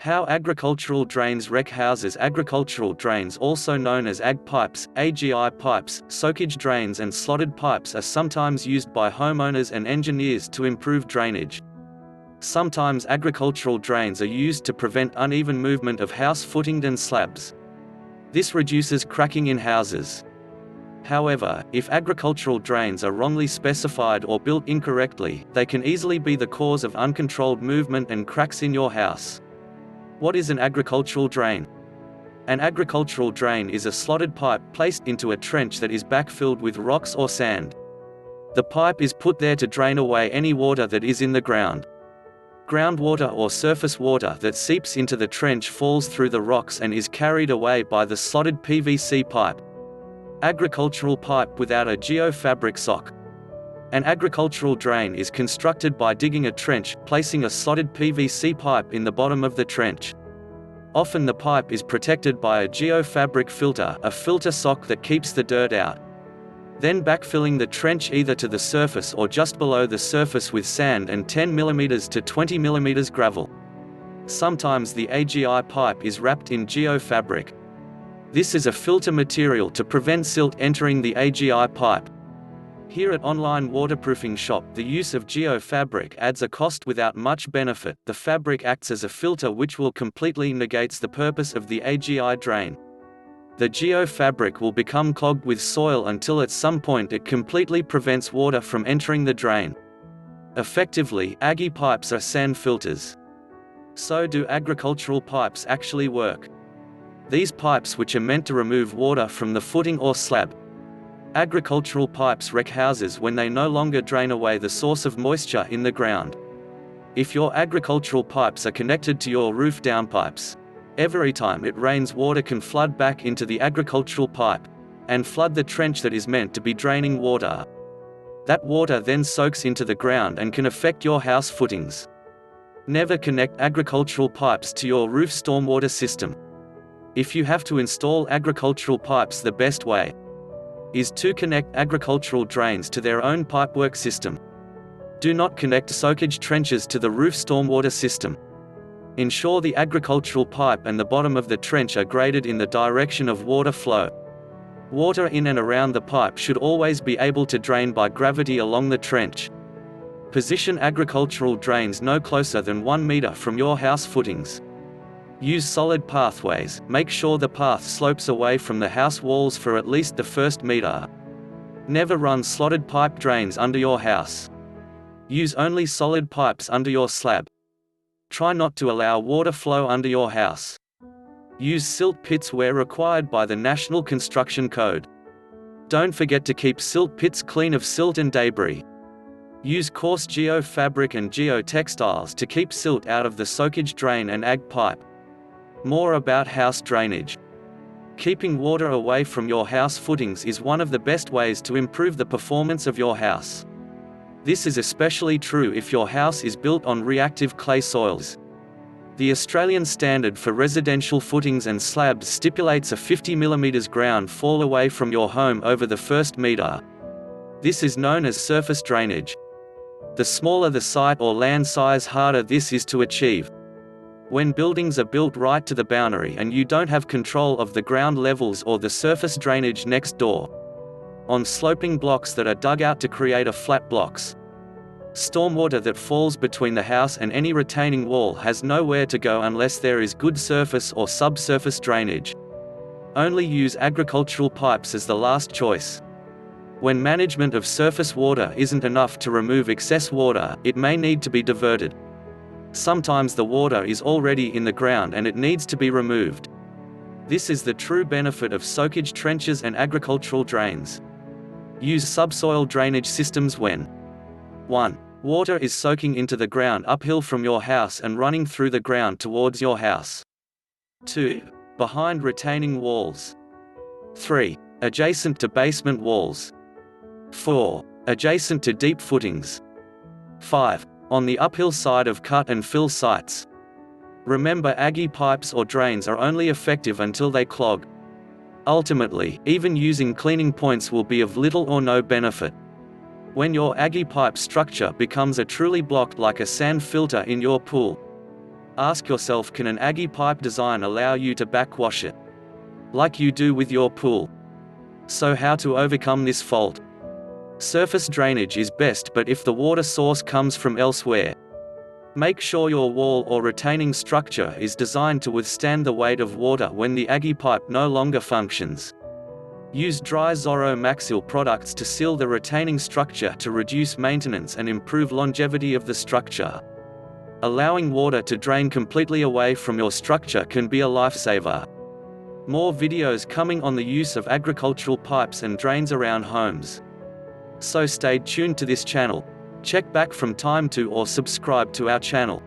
How agricultural drains wreck houses. Agricultural drains, also known as ag pipes, AGI pipes, soakage drains and slotted pipes, are sometimes used by homeowners and engineers to improve drainage. Sometimes agricultural drains are used to prevent uneven movement of house footings and slabs. This reduces cracking in houses. However, if agricultural drains are wrongly specified or built incorrectly, they can easily be the cause of uncontrolled movement and cracks in your house. What is an agricultural drain? An agricultural drain is a slotted pipe placed into a trench that is backfilled with rocks or sand. The pipe is put there to drain away any water that is in the ground. Groundwater or surface water that seeps into the trench falls through the rocks and is carried away by the slotted PVC pipe. Agricultural pipe without a geofabric sock. An agricultural drain is constructed by digging a trench, placing a slotted PVC pipe in the bottom of the trench. Often the pipe is protected by a geofabric filter, a filter sock that keeps the dirt out. Then backfilling the trench either to the surface or just below the surface with sand and 10 mm to 20 mm gravel. Sometimes the AGI pipe is wrapped in geofabric. This is a filter material to prevent silt entering the AGI pipe. Here at Online Waterproofing Shop, the use of geofabric adds a cost without much benefit. The fabric acts as a filter which will completely negates the purpose of the AGI drain. The geofabric will become clogged with soil until at some point it completely prevents water from entering the drain. Effectively, aggie pipes are sand filters. So do agricultural pipes actually work. These pipes, which are meant to remove water from the footing or slab. Agricultural pipes wreck houses when they no longer drain away the source of moisture in the ground. If your agricultural pipes are connected to your roof downpipes, every time it rains, water can flood back into the agricultural pipe and flood the trench that is meant to be draining water. That water then soaks into the ground and can affect your house footings. Never connect agricultural pipes to your roof stormwater system. If you have to install agricultural pipes, the best way is to connect agricultural drains to their own pipework system. Do not connect soakage trenches to the roof stormwater system. Ensure the agricultural pipe and the bottom of the trench are graded in the direction of water flow. Water in and around the pipe should always be able to drain by gravity along the trench. Position agricultural drains no closer than 1 meter from your house footings. Use solid pathways. Make sure the path slopes away from the house walls for at least the first meter. Never run slotted pipe drains under your house. Use only solid pipes under your slab. Try not to allow water flow under your house. Use silt pits where required by the National Construction Code. Don't forget to keep silt pits clean of silt and debris. Use coarse geofabric and geotextiles to keep silt out of the soakage drain and ag pipe. More about house drainage. Keeping water away from your house footings is one of the best ways to improve the performance of your house. This is especially true if your house is built on reactive clay soils. The Australian standard for residential footings and slabs stipulates a 50 mm ground fall away from your home over the first meter. This is known as surface drainage. The smaller the site or land size, harder this is to achieve. When buildings are built right to the boundary and you don't have control of the ground levels or the surface drainage next door. On sloping blocks that are dug out to create a flat blocks. Stormwater that falls between the house and any retaining wall has nowhere to go unless there is good surface or subsurface drainage. Only use agricultural pipes as the last choice. When management of surface water isn't enough to remove excess water, it may need to be diverted. Sometimes the water is already in the ground and it needs to be removed. This is the true benefit of soakage trenches and agricultural drains. Use subsoil drainage systems when 1. Water is soaking into the ground uphill from your house and running through the ground towards your house. 2. Behind retaining walls. 3. Adjacent to basement walls. 4. Adjacent to deep footings. 5. On the uphill side of cut and fill sites. Remember, aggie pipes or drains are only effective until they clog. Ultimately, even using cleaning points will be of little or no benefit. When your aggie pipe structure becomes a truly blocked like a sand filter in your pool. ask yourself, can an aggie pipe design allow you to backwash it? Like you do with your pool. So how to overcome this fault? Surface drainage is best, but if the water source comes from elsewhere, make sure your wall or retaining structure is designed to withstand the weight of water when the aggie pipe no longer functions. Use dry Zoro Maxseal products to seal the retaining structure to reduce maintenance and improve longevity of the structure. Allowing water to drain completely away from your structure can be a lifesaver. More videos coming on the use of agricultural pipes and drains around homes. So stay tuned to this channel. Check back from time to or subscribe to our channel.